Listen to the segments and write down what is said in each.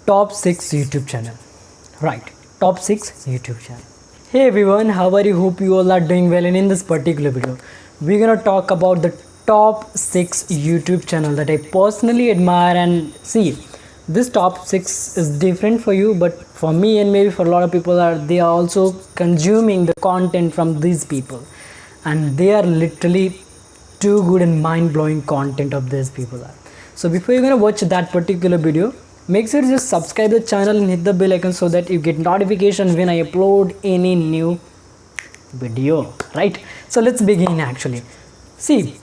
top 6 YouTube channel. Right, top 6 YouTube channel. Hey everyone, how are you? Hope you all are doing well, and in this particular video we're gonna talk about the top 6 YouTube channel that I personally admire. And see, this top 6 is different for you, but for me and maybe for a lot of people, they are also consuming the content from these people, and they are literally too good and mind-blowing content of these people are. So before you're gonna watch that particular video, make sure to just subscribe the channel and hit the bell icon so that you get notification when I upload any new video. Right, so let's begin. Actually, see,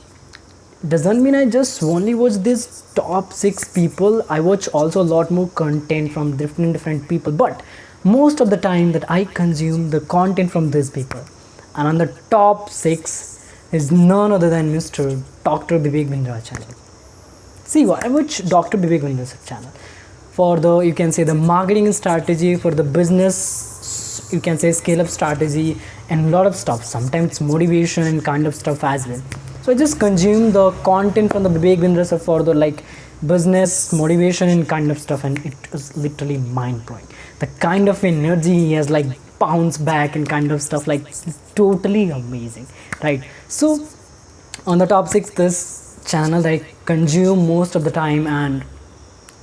doesn't mean I just only watch this top 6 people. I watch also a lot more content from different people, but most of the time that I consume the content from these people. And on the top 6 is none other than Mr. Dr. Vivek Bindra channel. See, I watch Dr. Vivek Bindra's channel for the, you can say, the marketing strategy, for the business, you can say, scale up strategy, and a lot of stuff, sometimes motivation and kind of stuff as well. So I just consume the content from the Vivek Bindra for the like business, motivation and kind of stuff, and it was literally mind-blowing. The kind of energy he has, like, bounce back and kind of stuff, like, totally amazing. Right, so on the top 6, this channel that I consume most of the time, and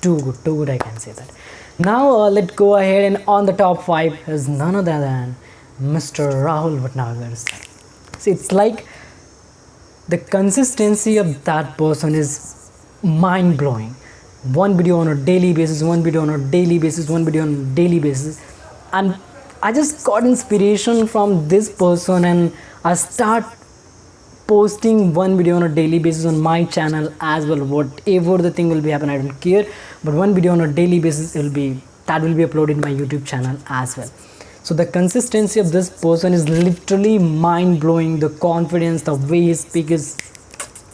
too good I can say that. Now let's go ahead, and on the top 5 is none other than Mr. Rahul Bhatnagar. See, it's like the consistency of that person is mind-blowing. One video on a daily basis, one video on a daily basis, one video on a daily basis, and I just got inspiration from this person, and I start posting one video on a daily basis on my channel as well. Whatever the thing will be happen, I don't care, but one video on a daily basis will be uploaded in my YouTube channel as well. So the consistency of this person is literally mind-blowing. The confidence, the way he speaks is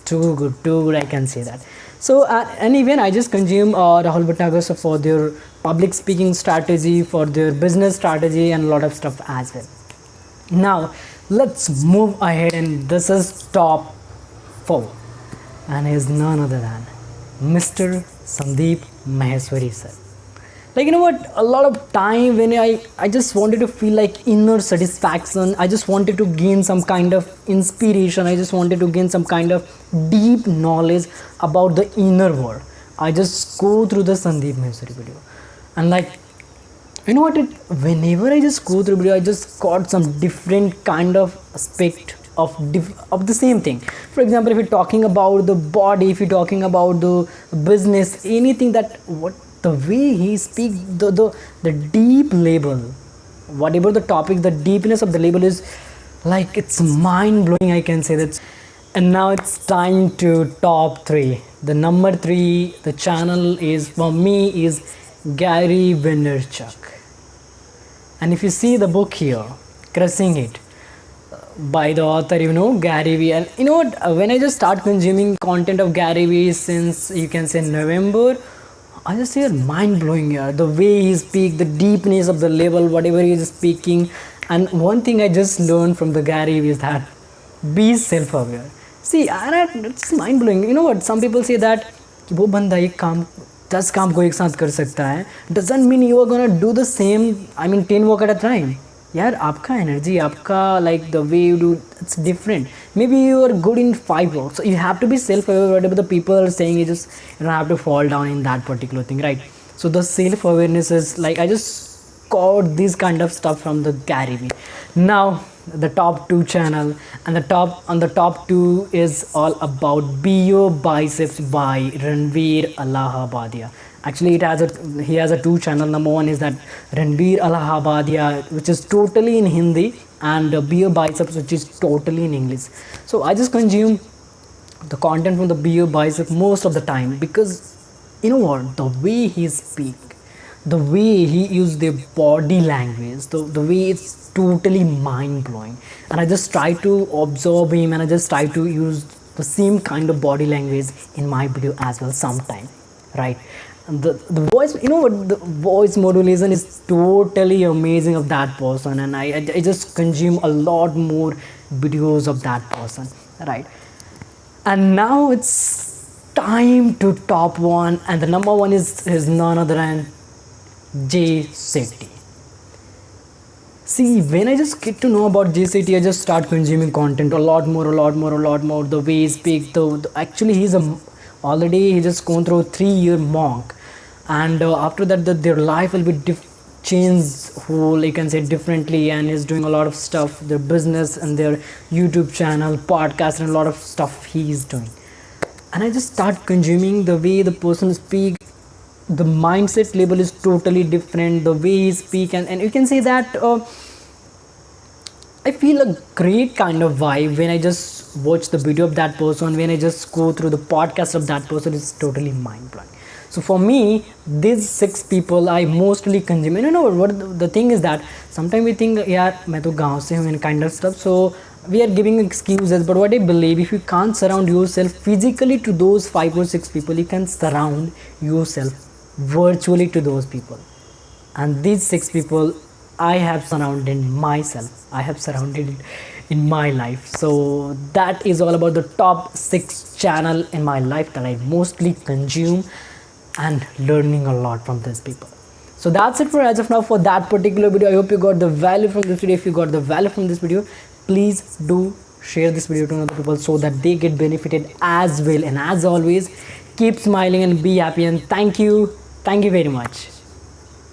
too good, I can say that. So and even I just consume Rahul Bhatnagar for their public speaking strategy, for their business strategy, and a lot of stuff as well. Now let's move ahead, and this is top 4, and he is none other than Mr. Sandeep Maheshwari sir. Like, you know what, a lot of time when I just wanted to feel like inner satisfaction, I just wanted to gain some kind of inspiration, I just wanted to gain some kind of deep knowledge about the inner world, I just go through the Sandeep Maheshwari video. And like, you know what, whenever I just go through video, I just got some different kind of aspect of the same thing. For example, if you're talking about the body, if you're talking about the business, anything, that what the way he speaks, the deep label, whatever the topic, the deepness of the label is like, it's mind-blowing, I can say that. And now it's time to top 3. The number 3, the channel is, for me, is Gary Vaynerchuk. And if you see the book here, Crushing It, by the author, you know, Gary Vee. And you know what, when I just start consuming content of Gary Vee since, you can say, November, I just say mind-blowing here, the way he speaks, the deepness of the level, whatever he is speaking. And one thing I just learned from the Gary Vee is that be self-aware. See, it's mind-blowing. You know what, some people say that वो बंदा एक काम 10 काम को एक साथ कर सकता है, doesn't mean you are gonna do the same, I mean 10 work at a time. यार, आपका energy, आपका, like, the way you do, it's different. Maybe you are good in 5 works, so you have to be self-aware. Whatever the people are saying, you don't have to fall down in that particular thing, right? So the self-awareness is like, I just got this kind of stuff from the Gary Vee. Now the top 2 channel, and on the top 2 is all about Be Your Biceps by Ranveer Allahabadia. Actually, he has a 2 channel. Number 1 is that Ranveer Allahabadia, which is totally in Hindi, and Be Your Biceps, which is totally in English. So I just consume the content from the Be Your Biceps most of the time, because you know what, the way he speak, the way he use the body language, the way it's totally mind-blowing. And I just try to observe him, and I just try to use the same kind of body language in my video as well sometime, right? And the voice, you know what, the voice modulation is totally amazing of that person, and I just consume a lot more videos of that person, right? And now it's time to top 1, and the number 1 is none other than Jay Shetty. See, when I just get to know about Jay Shetty, I just start consuming content a lot more, a lot more, a lot more. The way he speaks, actually he's already he just gone through a 3-year monk, and after that, their life will be changed whole. You can say differently, and he's doing a lot of stuff, their business and their YouTube channel, podcast, and a lot of stuff he is doing. And I just start consuming the way the person speak. The mindset level is totally different, the way he speak, and you can say that I feel a great kind of vibe when I just watch the video of that person, when I just go through the podcast of that person. It's totally mind blowing. So for me, these 6 people I mostly consume. And you know what the thing is that sometimes we think, yeah, मैं तो गाँव से हूँ and kind of stuff. So we are giving excuses, but what I believe, if you can't surround yourself physically to those 5 or 6 people, you can surround yourself virtually to those people. And these 6 people I have surrounded myself, I have surrounded it in my life. So that is all about the top 6 channel in my life that I mostly consume, and learning a lot from these people. So that's it for as of now for that particular video. I hope you got the value from this video. If you got the value from this video, please do share this video to other people so that they get benefited as well. And as always, keep smiling and be happy, and thank you very much.